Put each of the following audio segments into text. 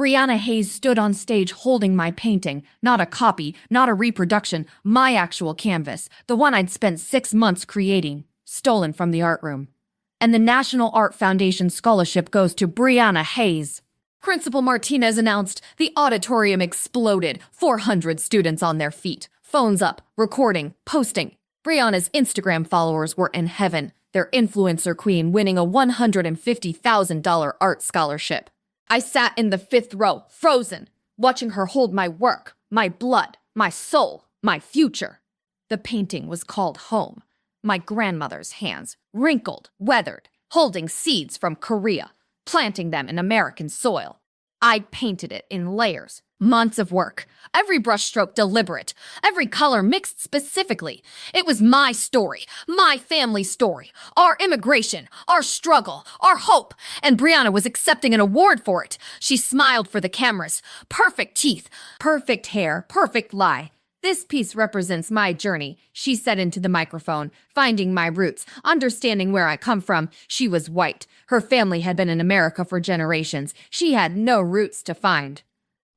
Brianna Hayes stood on stage holding my painting, not a copy, not a reproduction, my actual canvas, the one I'd spent 6 months creating, stolen from the art room. And the National Art Foundation scholarship goes to Brianna Hayes. Principal Martinez announced. The auditorium exploded, 400 students on their feet, phones up, recording, posting. Brianna's Instagram followers were in heaven, their influencer queen winning a $150,000 art scholarship. I sat in the 5th row, frozen, watching her hold my work, my blood, my soul, my future. The painting was called Home. My grandmother's hands, wrinkled, weathered, holding seeds from Korea, planting them in American soil. I painted it in layers, months of work, every brushstroke deliberate, every color mixed specifically. It was my story, my family story, our immigration, our struggle, our hope, and Brianna was accepting an award for it. She smiled for the cameras. Perfect teeth, perfect hair, perfect lie. This piece represents my journey, she said into the microphone, finding my roots, understanding where I come from. She was white. Her family had been in America for generations. She had no roots to find.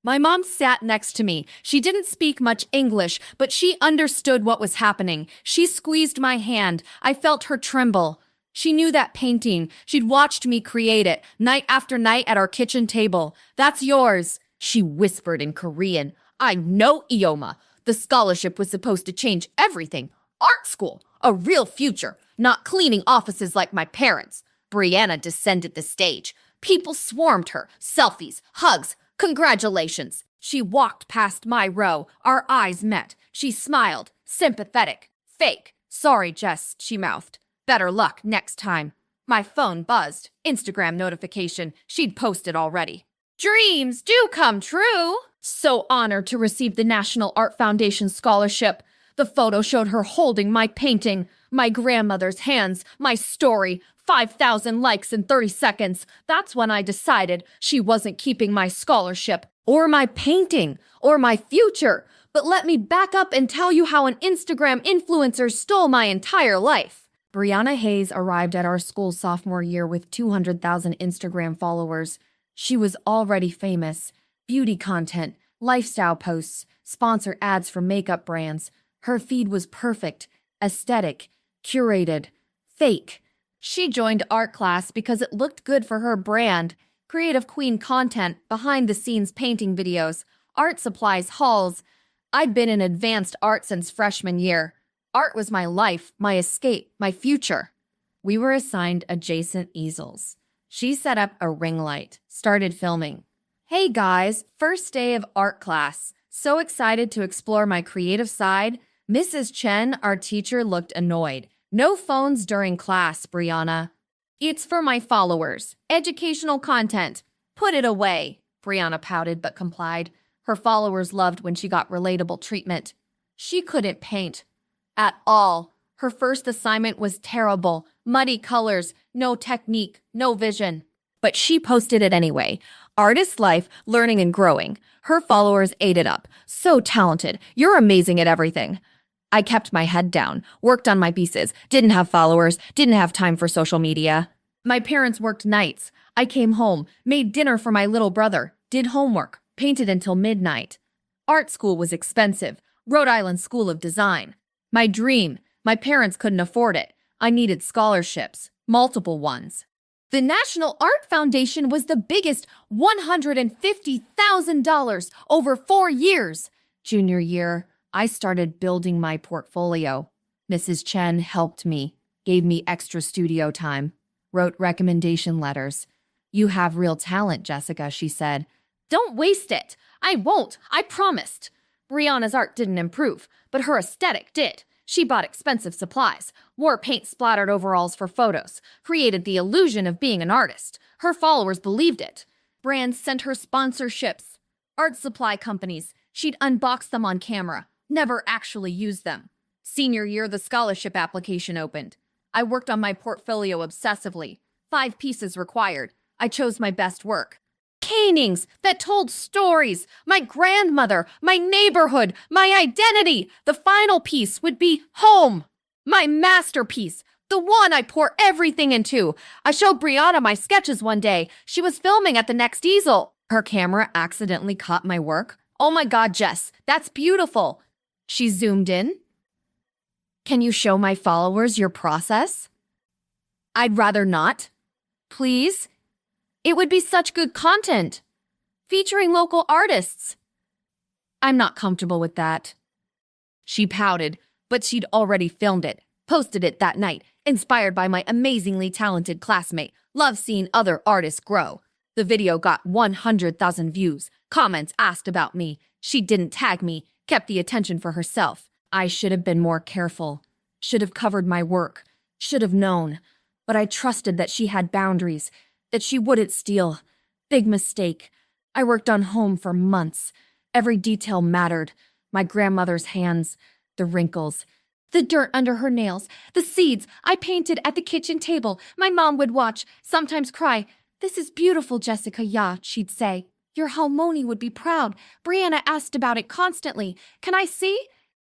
My mom sat next to me. She didn't speak much English, but she understood what was happening. She squeezed my hand. I felt her tremble. She knew that painting. She'd watched me create it, night after night at our kitchen table. That's yours, she whispered in Korean. I know Ioma. The scholarship was supposed to change everything. Art school, a real future, not cleaning offices like my parents. Brianna descended the stage. People swarmed her, selfies, hugs, congratulations. She walked past my row. Our eyes met. She smiled, sympathetic, fake. Sorry, Jess, she mouthed. Better luck next time. My phone buzzed. Instagram notification. She'd posted already. Dreams do come true. So honored to receive the National Art Foundation scholarship. The photo showed her holding my painting, my grandmother's hands, my story. 5,000 likes in 30 seconds. That's when I decided she wasn't keeping my scholarship, or my painting, or my future. But let me back up and tell you how an Instagram influencer stole my entire life. Brianna Hayes arrived at our school sophomore year with 200,000 Instagram followers. She was already famous. Beauty content, lifestyle posts, sponsor ads for makeup brands. Her feed was perfect, aesthetic, curated, fake. She joined art class because it looked good for her brand. Creative queen content, behind-the-scenes painting videos, art supplies hauls. I'd been in advanced art since freshman year. Art was my life, my escape, my future. We were assigned adjacent easels. She set up a ring light, started filming. Hey guys, first day of art class. So excited to explore my creative side. Mrs. Chen, our teacher, looked annoyed. No phones during class, Brianna. It's for my followers. Educational content. Put it away. Brianna pouted but complied. Her followers loved when she got relatable treatment. She couldn't paint. At all. Her first assignment was terrible. Muddy colors, no technique, no vision. But she posted it anyway. Artist life, learning and growing. Her followers ate it up. So talented. You're amazing at everything. I kept my head down, worked on my pieces, didn't have followers, didn't have time for social media. My parents worked nights. I came home, made dinner for my little brother, did homework, painted until midnight. Art school was expensive. Rhode Island School of Design. My dream. My parents couldn't afford it. I needed scholarships, multiple ones. The National Art Foundation was the biggest, $150,000 over 4 years. Junior year, I started building my portfolio. Mrs. Chen helped me, gave me extra studio time, wrote recommendation letters. You have real talent, Jessica, she said. Don't waste it. I won't. I promised. Brianna's art didn't improve, but her aesthetic did. She bought expensive supplies, wore paint splattered overalls for photos, created the illusion of being an artist. Her followers believed it. Brands sent her sponsorships. Art supply companies. She'd unbox them on camera, never actually use them. Senior year, the scholarship application opened. I worked on my portfolio obsessively. 5 pieces required. I chose my best work. Paintings that told stories, my grandmother, my neighborhood, my identity. The final piece would be home, my masterpiece, the one I pour everything into. I showed Brianna my sketches one day. She was filming at the next easel. Her camera accidentally caught my work. Oh my God, Jess, that's beautiful. She zoomed in. Can you show my followers your process? I'd rather not. Please? It would be such good content. Featuring local artists. I'm not comfortable with that. She pouted, but she'd already filmed it, posted it that night, inspired by my amazingly talented classmate. Love seeing other artists grow. The video got 100,000 views. Comments asked about me. She didn't tag me, kept the attention for herself. I should have been more careful. Should have covered my work. Should have known. But I trusted that she had boundaries, that she wouldn't steal. Big mistake. I worked on home for months. Every detail mattered. My grandmother's hands, the wrinkles, the dirt under her nails, the seeds I painted at the kitchen table. My mom would watch, sometimes cry. This is beautiful, Jessica, yeah, she'd say. Your Halmoni would be proud. Brianna asked about it constantly. Can I see?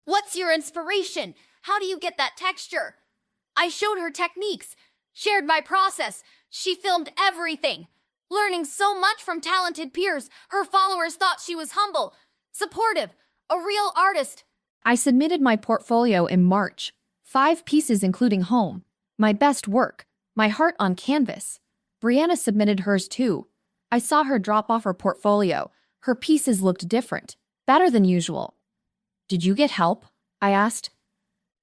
What's your inspiration? How do you get that texture? I showed her techniques, shared my process. She filmed everything. Learning so much from talented peers, her followers thought she was humble, supportive, a real artist. I submitted my portfolio in March. 5 pieces including home. My best work. My heart on canvas. Brianna submitted hers too. I saw her drop off her portfolio. Her pieces looked different. Better than usual. Did you get help? I asked.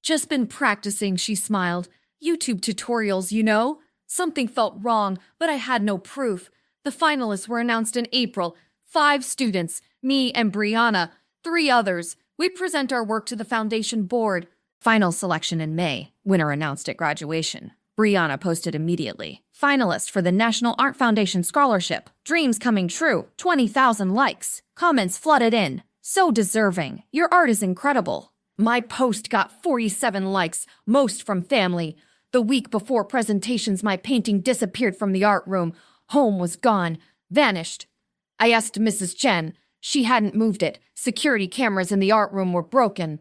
Just been practicing, she smiled. YouTube tutorials, you know? Something felt wrong, but I had no proof. The finalists were announced in April. 5 students, me and Brianna, 3 others. We present our work to the foundation board. Final selection in May. Winner announced at graduation. Brianna posted immediately. Finalist for the National Art Foundation Scholarship. Dreams coming true. 20,000 likes. Comments flooded in. So deserving. Your art is incredible. My post got 47 likes, most from family. The week before presentations, my painting disappeared from the art room. Home was gone. Vanished. I asked Mrs. Chen. She hadn't moved it. Security cameras in the art room were broken.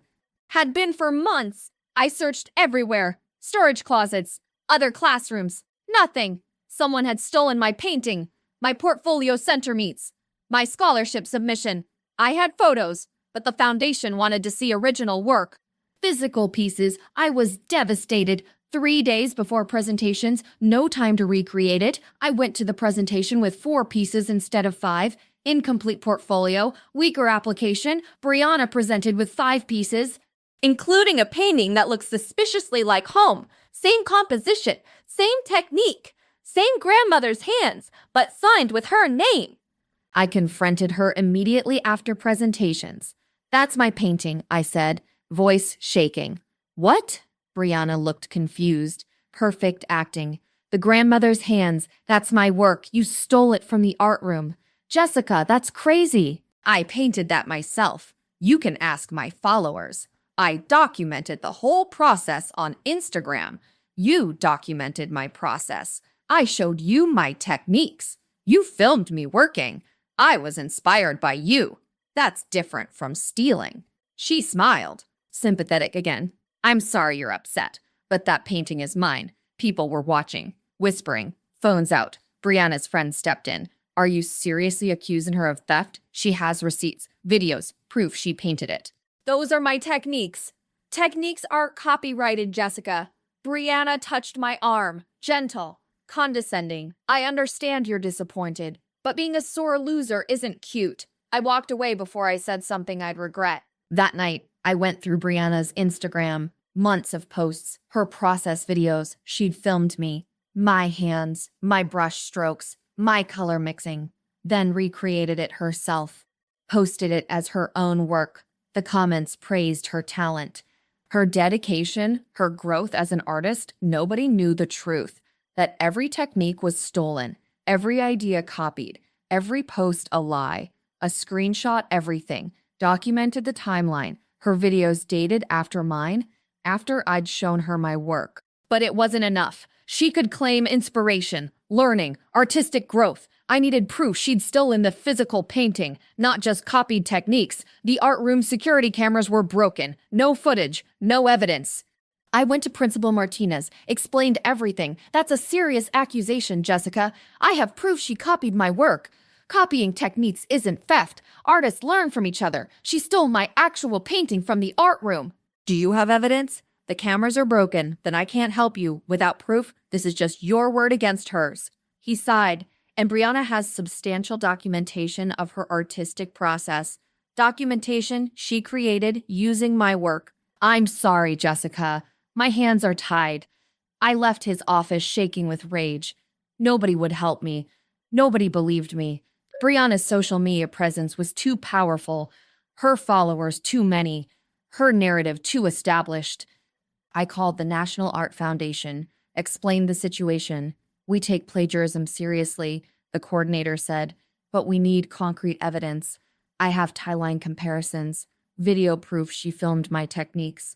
Had been for months. I searched everywhere. Storage closets. Other classrooms. Nothing. Someone had stolen my painting. My portfolio center meets. My scholarship submission. I had photos, but the foundation wanted to see original work. Physical pieces. I was devastated. 3 days before presentations, no time to recreate it. I went to the presentation with 4 pieces instead of 5. Incomplete portfolio, weaker application. Brianna presented with 5 pieces, including a painting that looks suspiciously like home. Same composition, same technique, same grandmother's hands, but signed with her name. I confronted her immediately after presentations. That's my painting, I said, voice shaking. What? Brianna looked confused. Perfect acting. The grandmother's hands, that's my work. You stole it from the art room. Jessica, that's crazy. I painted that myself. You can ask my followers. I documented the whole process on Instagram. You documented my process. I showed you my techniques. You filmed me working. I was inspired by you. That's different from stealing. She smiled, sympathetic again. I'm sorry you're upset, but that painting is mine. People were watching, whispering, phones out. Brianna's friend stepped in. Are you seriously accusing her of theft? She has receipts, videos, proof she painted it. Those are my techniques. Techniques aren't copyrighted, Jessica. Brianna touched my arm, gentle, condescending. I understand you're disappointed, but being a sore loser isn't cute. I walked away before I said something I'd regret. That night, I went through Brianna's Instagram, months of posts, her process videos. She'd filmed me, my hands, my brush strokes, my color mixing, then recreated it herself, posted it as her own work. The comments praised her talent, her dedication, her growth as an artist. Nobody knew the truth, that every technique was stolen, every idea copied, every post a lie, a screenshot, everything, documented the timeline, her videos dated after mine, after I'd shown her my work. But it wasn't enough. She could claim inspiration, learning, artistic growth. I needed proof she'd stolen the physical painting, not just copied techniques. The art room security cameras were broken. No footage, no evidence. I went to Principal Martinez, explained everything. That's a serious accusation, Jessica. I have proof she copied my work. Copying techniques isn't theft. Artists learn from each other. She stole my actual painting from the art room. Do you have evidence? The cameras are broken. Then I can't help you. Without proof, this is just your word against hers. He sighed, and Brianna has substantial documentation of her artistic process. Documentation she created using my work. I'm sorry, Jessica. My hands are tied. I left his office shaking with rage. Nobody would help me. Nobody believed me. Brianna's social media presence was too powerful. Her followers too many. Her narrative too established. I called the National Art Foundation, explained the situation. We take plagiarism seriously, the coordinator said, but we need concrete evidence. I have tie-line comparisons, video proof she filmed my techniques.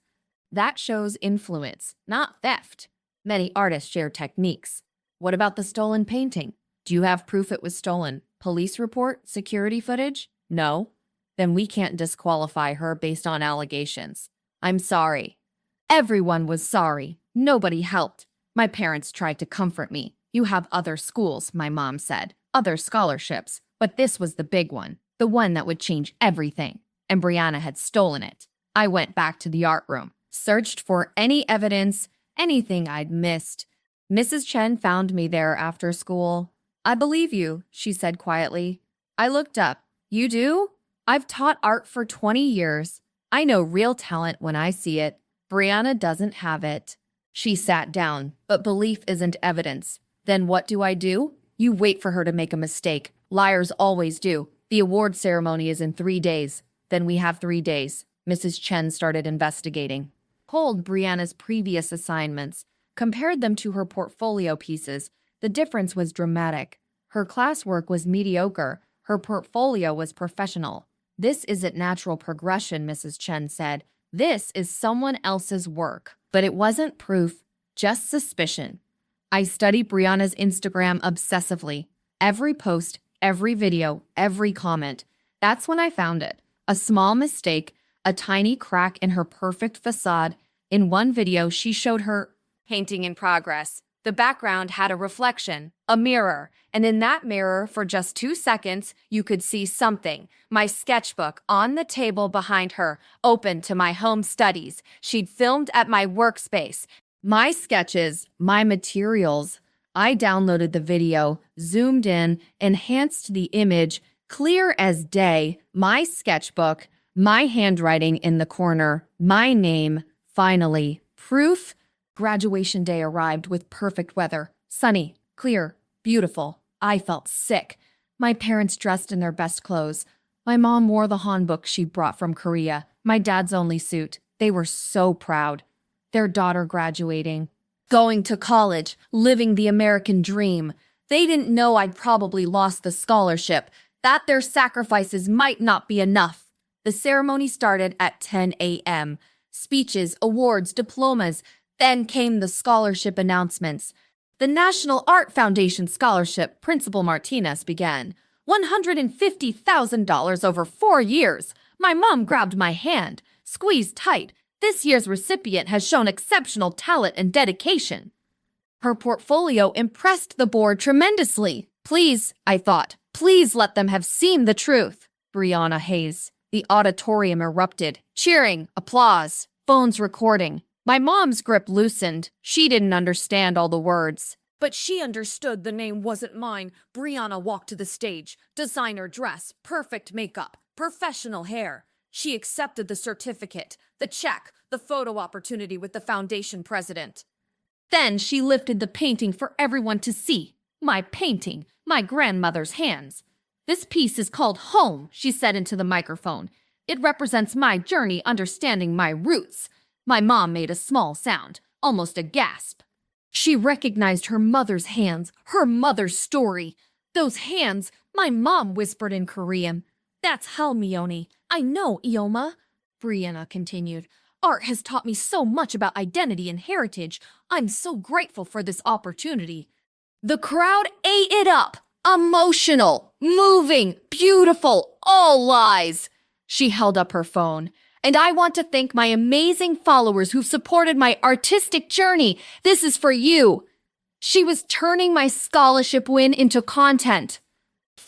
That shows influence, not theft. Many artists share techniques. What about the stolen painting? Do you have proof it was stolen? Police report? Security footage? No. Then we can't disqualify her based on allegations. I'm sorry. Everyone was sorry. Nobody helped. My parents tried to comfort me. You have other schools, my mom said. Other scholarships. But this was the big one. The one that would change everything. And Brianna had stolen it. I went back to the art room. Searched for any evidence, anything I'd missed. Mrs. Chen found me there after school. I believe you, she said quietly. I looked up. You do? I've taught art for 20 years. I know real talent when I see it. Brianna doesn't have it. She sat down, but belief isn't evidence. Then what do? You wait for her to make a mistake. Liars always do. The award ceremony is in 3 days. Then we have 3 days. Mrs. Chen started investigating. Pulled Brianna's previous assignments, compared them to her portfolio pieces. The difference was dramatic. Her classwork was mediocre. Her portfolio was professional. This isn't natural progression, Mrs. Chen said. This is someone else's work. But it wasn't proof, just suspicion. I studied Brianna's Instagram obsessively. Every post, every video, every comment. That's when I found it. A small mistake, a tiny crack in her perfect facade. In one video, she showed her painting in progress. The background had a reflection, a mirror, and in that mirror, for just 2 seconds, you could see something. My sketchbook on the table behind her, open to my home studies. She'd filmed at my workspace. My sketches, my materials. I downloaded the video, zoomed in, enhanced the image, clear as day, my sketchbook, my handwriting in the corner, my name, finally, proof. Graduation day arrived with perfect weather. Sunny, clear, beautiful. I felt sick. My parents dressed in their best clothes. My mom wore the hanbok she brought from Korea, my dad's only suit. They were so proud. Their daughter graduating, going to college, living the American dream. They didn't know I'd probably lost the scholarship, that their sacrifices might not be enough. The ceremony started at 10 a.m. Speeches, awards, diplomas. Then came the scholarship announcements. The National Art Foundation Scholarship, Principal Martinez began. $150,000 over 4 years. My mom grabbed my hand, squeezed tight. This year's recipient has shown exceptional talent and dedication. Her portfolio impressed the board tremendously. Please, I thought, please let them have seen the truth. Brianna Hayes. The auditorium erupted. Cheering, applause, phones recording. My mom's grip loosened. She didn't understand all the words. But she understood the name wasn't mine. Brianna walked to the stage. Designer dress, perfect makeup, professional hair. She accepted the certificate, the check, the photo opportunity with the foundation president. Then she lifted the painting for everyone to see. My painting, my grandmother's hands. This piece is called Home, she said into the microphone. It represents my journey understanding my roots. My mom made a small sound, almost a gasp. She recognized her mother's hands, her mother's story. Those hands, my mom whispered in Korean. That's Halmione. I know, Ioma. Brianna continued. Art has taught me so much about identity and heritage. I'm so grateful for this opportunity. The crowd ate it up. Emotional, moving, beautiful, all lies. She held up her phone. And I want to thank my amazing followers who've supported my artistic journey. This is for you. She was turning my scholarship win into content.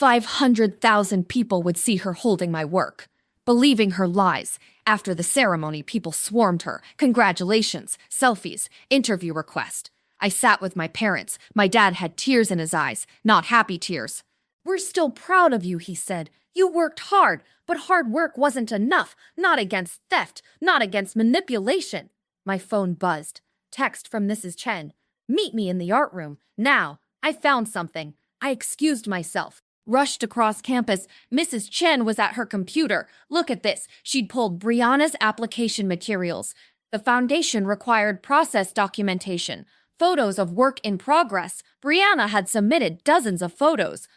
500,000 people would see her holding my work. Believing her lies. After the ceremony, people swarmed her. Congratulations, selfies, interview request. I sat with my parents. My dad had tears in his eyes, not happy tears. "We're still proud of you," he said. "You worked hard, but hard work wasn't enough. Not against theft, not against manipulation." My phone buzzed. Text from Mrs. Chen. "Meet me in the art room. Now. I found something." I excused myself. Rushed across campus. Mrs. Chen was at her computer. "Look at this." She'd pulled Brianna's application materials. The foundation required process documentation. Photos of work in progress. Brianna had submitted dozens of photos.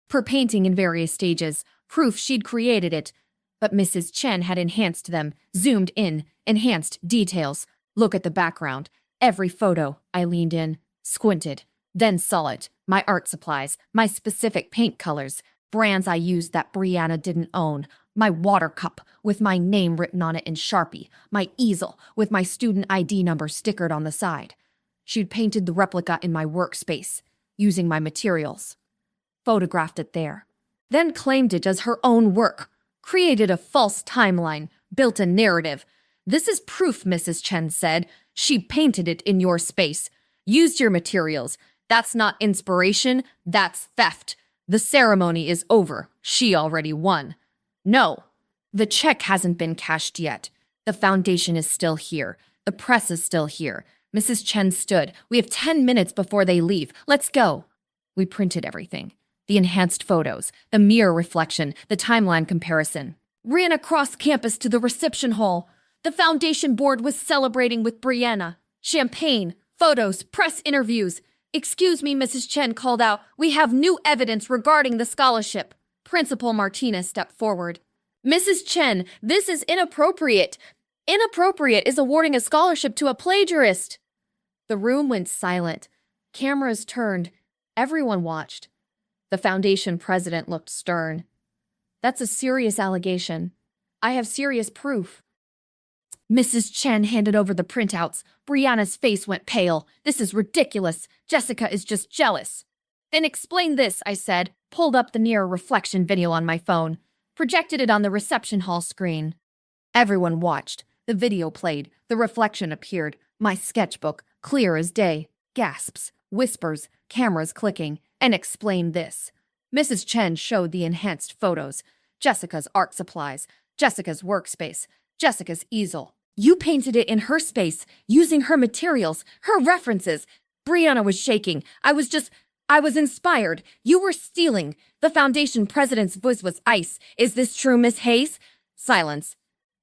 Per painting in various stages. Proof she'd created it. But Mrs. Chen had enhanced them. Zoomed in. Enhanced details. Look at the background. Every photo. I leaned in. Squinted. Then saw it. My art supplies. My specific paint colors. Brands I used that Brianna didn't own. My water cup with my name written on it in Sharpie. My easel with my student ID number stickered on the side. She'd painted the replica in my workspace, using my materials. Photographed it there. Then claimed it as her own work. Created a false timeline. Built a narrative. "This is proof," Mrs. Chen said. "She painted it in your space. Used your materials. That's not inspiration, that's theft. The ceremony is over. She already won." No, the check hasn't been cashed yet. The foundation is still here. The press is still here. Mrs. Chen stood. "We have 10 minutes before they leave. Let's go." We printed everything. The enhanced photos, the mirror reflection, the timeline comparison. Ran across campus to the reception hall. The foundation board was celebrating with Brianna. Champagne, photos, press interviews. "Excuse me," Mrs. Chen called out. "We have new evidence regarding the scholarship." Principal Martinez stepped forward. "Mrs. Chen, this is inappropriate. Inappropriate is awarding a scholarship to a plagiarist." The room went silent. Cameras turned. Everyone watched. The foundation president looked stern. "That's a serious allegation. I have serious proof." Mrs. Chen handed over the printouts. Brianna's face went pale. "This is ridiculous. Jessica is just jealous." "Then explain this," I said. Pulled up the mirror reflection video on my phone. Projected it on the reception hall screen. Everyone watched. The video played. The reflection appeared. My sketchbook, clear as day. Gasps, whispers, cameras clicking. And explained this. Mrs. Chen showed the enhanced photos. Jessica's art supplies. Jessica's workspace. Jessica's easel. "You painted it in her space, using her materials, her references." Brianna was shaking. I was inspired. "You were stealing." The foundation president's voice was ice. "Is this true, Miss Hayes?" Silence.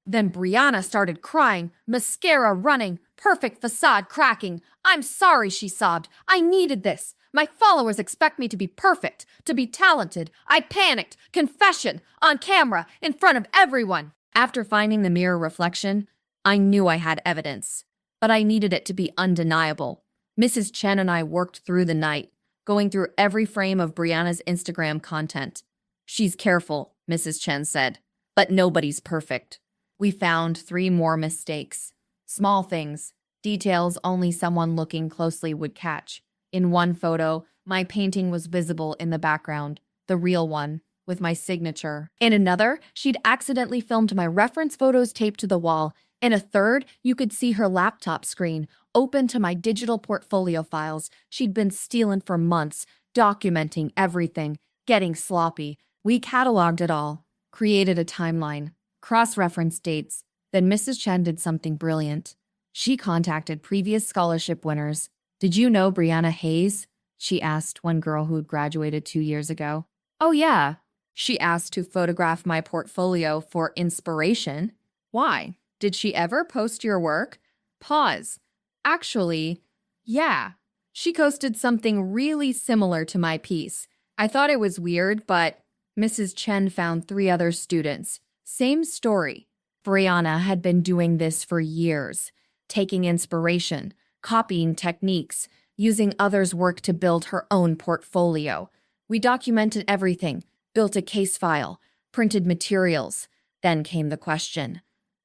Then Brianna started crying, mascara running, perfect facade cracking. "I'm sorry," she sobbed. "I needed this. My followers expect me to be perfect, to be talented. I panicked. Confession. On camera. In front of everyone." After finding the mirror reflection, I knew I had evidence. But I needed it to be undeniable. Mrs. Chen and I worked through the night, going through every frame of Brianna's Instagram content. "She's careful," Mrs. Chen said, "but nobody's perfect." We found 3 more mistakes. Small things, details only someone looking closely would catch. In one photo, my painting was visible in the background, the real one, with my signature. In another, she'd accidentally filmed my reference photos taped to the wall. In a third, you could see her laptop screen, open to my digital portfolio files. She'd been stealing for months, documenting everything, getting sloppy. We cataloged it all, created a timeline, cross-referenced dates. Then Mrs. Chen did something brilliant. She contacted previous scholarship winners. "Did you know Brianna Hayes?" she asked one girl who had graduated 2 years ago. "Oh yeah." She asked to photograph my portfolio for inspiration. "Why? Did she ever post your work?" Pause. "Actually, yeah. She posted something really similar to my piece. I thought it was weird, but..." Mrs. Chen found 3 other students. Same story. Brianna had been doing this for years, taking inspiration, copying techniques, using others' work to build her own portfolio. We documented everything, built a case file, printed materials. Then came the question,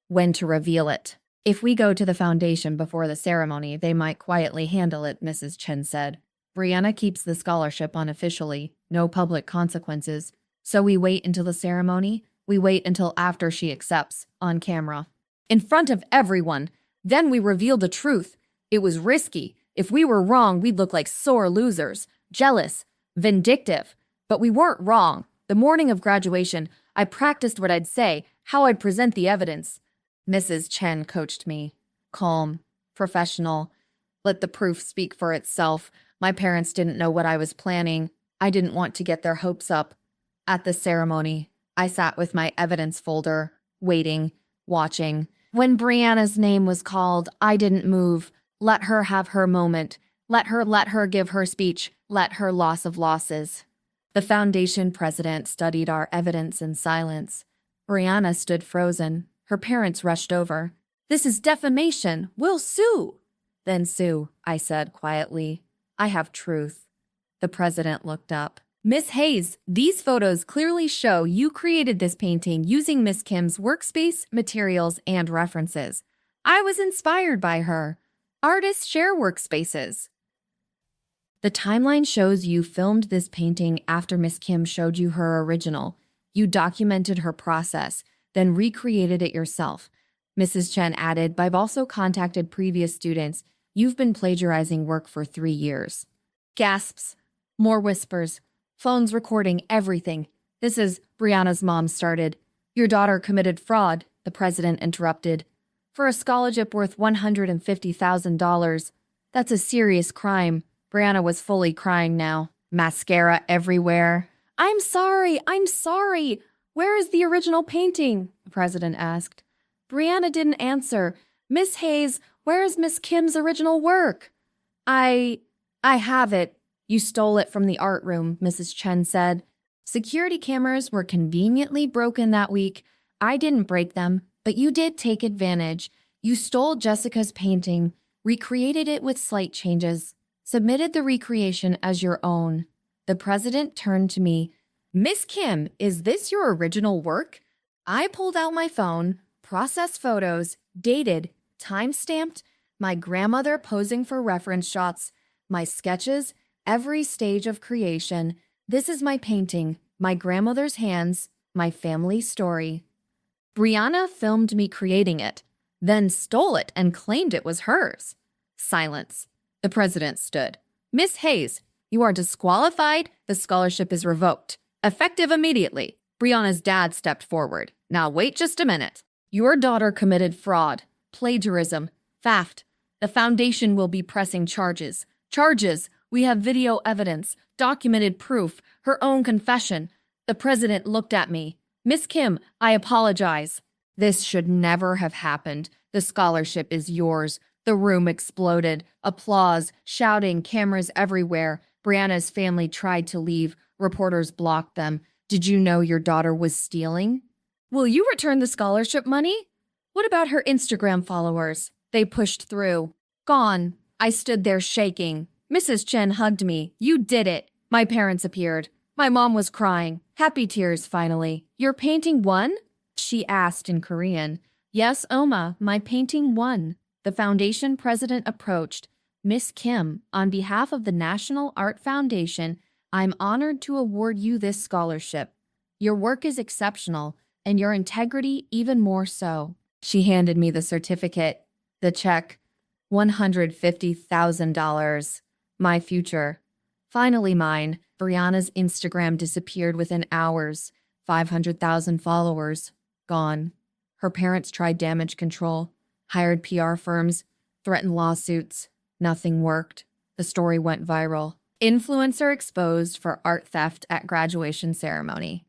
when to reveal it. "If we go to the foundation before the ceremony, they might quietly handle it," Mrs. Chen said. "Brianna keeps the scholarship unofficially. No public consequences. So we wait until the ceremony. We wait until after she accepts, on camera. In front of everyone. Then we reveal the truth. It was risky. If we were wrong, we'd look like sore losers, jealous, vindictive. But we weren't wrong. The morning of graduation, I practiced what I'd say, how I'd present the evidence. Mrs. Chen coached me. Calm, professional. Let the proof speak for itself. My parents didn't know what I was planning. I didn't want to get their hopes up. At the ceremony, I sat with my evidence folder, waiting, watching. When Brianna's name was called, I didn't move. Let her have her moment. Let her give her speech. Let her loss of losses. The foundation president studied our evidence in silence. Brianna stood frozen. Her parents rushed over. This is defamation. We'll sue. Then sue, I said quietly. I have truth. The president looked up. Miss Hayes, these photos clearly show you created this painting using Miss Kim's workspace, materials, and references. I was inspired by her. Artists share workspaces. The timeline shows you filmed this painting after Miss Kim showed you her original. You documented her process, then recreated it yourself. Mrs. Chen added, I've also contacted previous students. You've been plagiarizing work for 3 years. Gasps. More whispers. Phones recording everything. This is, Brianna's mom started. Your daughter committed fraud, the president interrupted. For a scholarship worth $150,000. That's a serious crime. Brianna was fully crying now. Mascara everywhere. I'm sorry. Where is the original painting? The president asked. Brianna didn't answer. Miss Hayes, where is Miss Kim's original work? I have it. You stole it from the art room, Mrs. Chen said. Security cameras were conveniently broken that week. I didn't break them, but you did take advantage. You stole Jessica's painting, recreated it with slight changes, submitted the recreation as your own. The president turned to me. Miss Kim, is this your original work? I pulled out my phone, processed photos, dated, time-stamped, my grandmother posing for reference shots, my sketches, every stage of creation. This is my painting, my grandmother's hands, my family story. Brianna filmed me creating it, then stole it and claimed it was hers. Silence. The president stood. Miss Hayes, you are disqualified. The scholarship is revoked. Effective immediately. Brianna's dad stepped forward. Now wait just a minute. Your daughter committed fraud, plagiarism, theft. The foundation will be pressing charges. Charges. We have video evidence, documented proof, her own confession. The president looked at me. Miss Kim, I apologize. This should never have happened. The scholarship is yours. The room exploded. Applause, shouting, cameras everywhere. Brianna's family tried to leave. Reporters blocked them. Did you know your daughter was stealing? Will you return the scholarship money? What about her Instagram followers? They pushed through. Gone. I stood there shaking. Mrs. Chen hugged me. You did it. My parents appeared. My mom was crying. Happy tears, finally. Your painting won? She asked in Korean. Yes, Oma, my painting won. The foundation president approached. Miss Kim, on behalf of the National Art Foundation, I'm honored to award you this scholarship. Your work is exceptional, and your integrity even more so. She handed me the certificate, the check, $150,000. My future. Finally mine. Brianna's Instagram disappeared within hours. 500,000 followers. Gone. Her parents tried damage control, hired PR firms, threatened lawsuits. Nothing worked. The story went viral. Influencer exposed for art theft at graduation ceremony.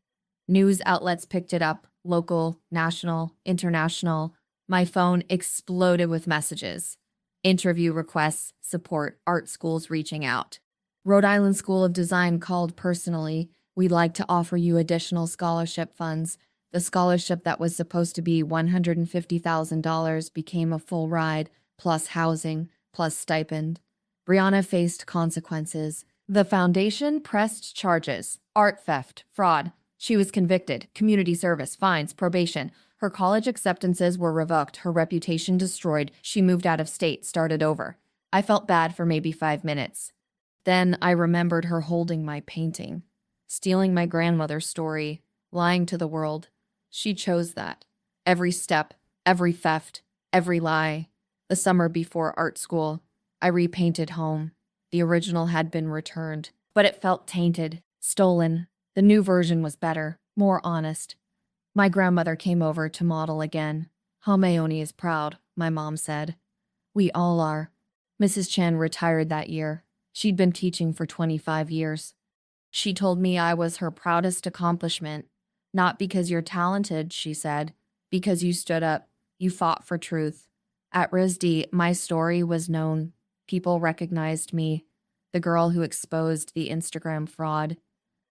News outlets picked it up. Local, national, international. My phone exploded with messages. Interview requests, support, art schools reaching out. Rhode Island School of Design called personally. We'd like to offer you additional scholarship funds. The scholarship that was supposed to be $150,000 became a full ride, plus housing, plus stipend. Brianna faced consequences. The foundation pressed charges. Art theft, fraud. She was convicted. Community service, fines, probation. Her college acceptances were revoked, her reputation destroyed. She moved out of state, started over. I felt bad for maybe 5 minutes. Then I remembered her holding my painting. stealing my grandmother's story, lying to the world. She chose that. Every step, every theft, every lie. The summer before art school, I repainted home. The original had been returned, but it felt tainted, stolen. The new version was better, more honest. My grandmother came over to model again. Hamayoni is proud, my mom said. We all are. Mrs. Chen retired that year. She'd been teaching for 25 years. She told me I was her proudest accomplishment. Not because you're talented, she said, because you stood up, you fought for truth. At RISD, my story was known. People recognized me, the girl who exposed the Instagram fraud.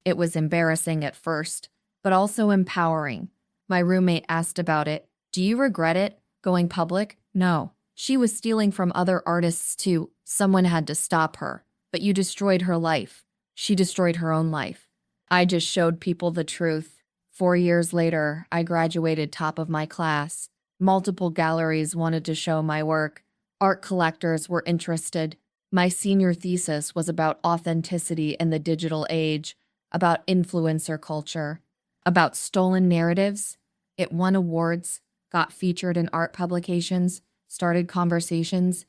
It was embarrassing at first, but also empowering. My roommate asked about it. Do you regret it, going public? No. She was stealing from other artists too. Someone had to stop her. But you destroyed her life. She destroyed her own life. I just showed people the truth. 4 years later, I graduated top of my class. Multiple galleries wanted to show my work. Art collectors were interested. My senior thesis was about authenticity in the digital age, about influencer culture, about stolen narratives. It won awards, got featured in art publications, started conversations.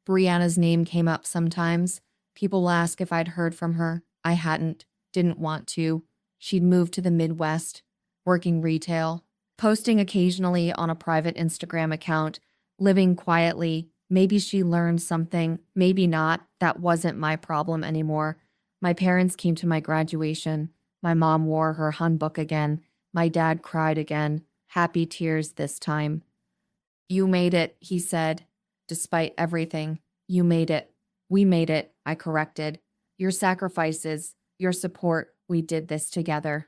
Brianna's name came up sometimes. People ask if I'd heard from her. I hadn't, didn't want to. She'd moved to the Midwest, working retail, posting occasionally on a private Instagram account, living quietly. Maybe she learned something, maybe not. That wasn't my problem anymore. My parents came to my graduation. My mom wore her hanbok again. My dad cried again, happy tears this time. You made it, he said. Despite everything, you made it. We made it, I corrected. Your sacrifices, your support, we did this together.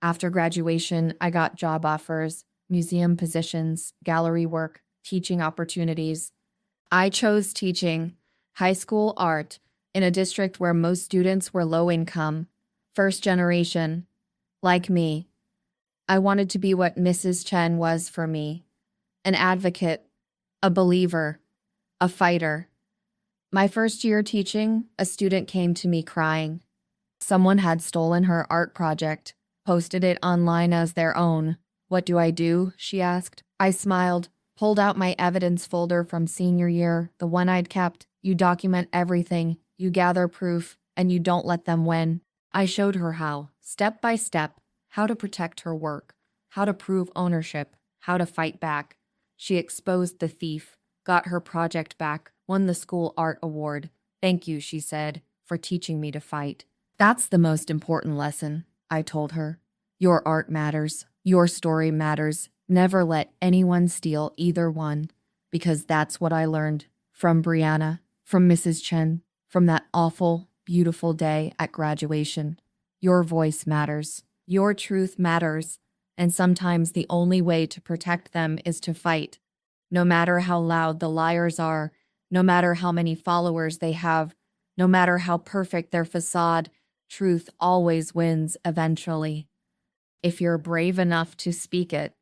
After graduation, I got job offers, museum positions, gallery work, teaching opportunities. I chose teaching high school art in a district where most students were low income, first generation, like me. I wanted to be what Mrs. Chen was for me, an advocate, a believer, a fighter. My first year teaching, a student came to me crying. Someone had stolen her art project, posted it online as their own. What do I do? She asked. I smiled, pulled out my evidence folder from senior year, the one I'd kept. You document everything, you gather proof, and you don't let them win. I showed her how, step by step, how to protect her work, how to prove ownership, how to fight back. She exposed the thief, got her project back, won the school art award. Thank you, she said, for teaching me to fight. That's the most important lesson, I told her. Your art matters. Your story matters. Never let anyone steal either one, because that's what I learned from Brianna, from Mrs. Chen, from that awful, beautiful day at graduation. Your voice matters. Your truth matters. And sometimes the only way to protect them is to fight. No matter how loud the liars are, no matter how many followers they have, no matter how perfect their facade, truth always wins eventually. If you're brave enough to speak it,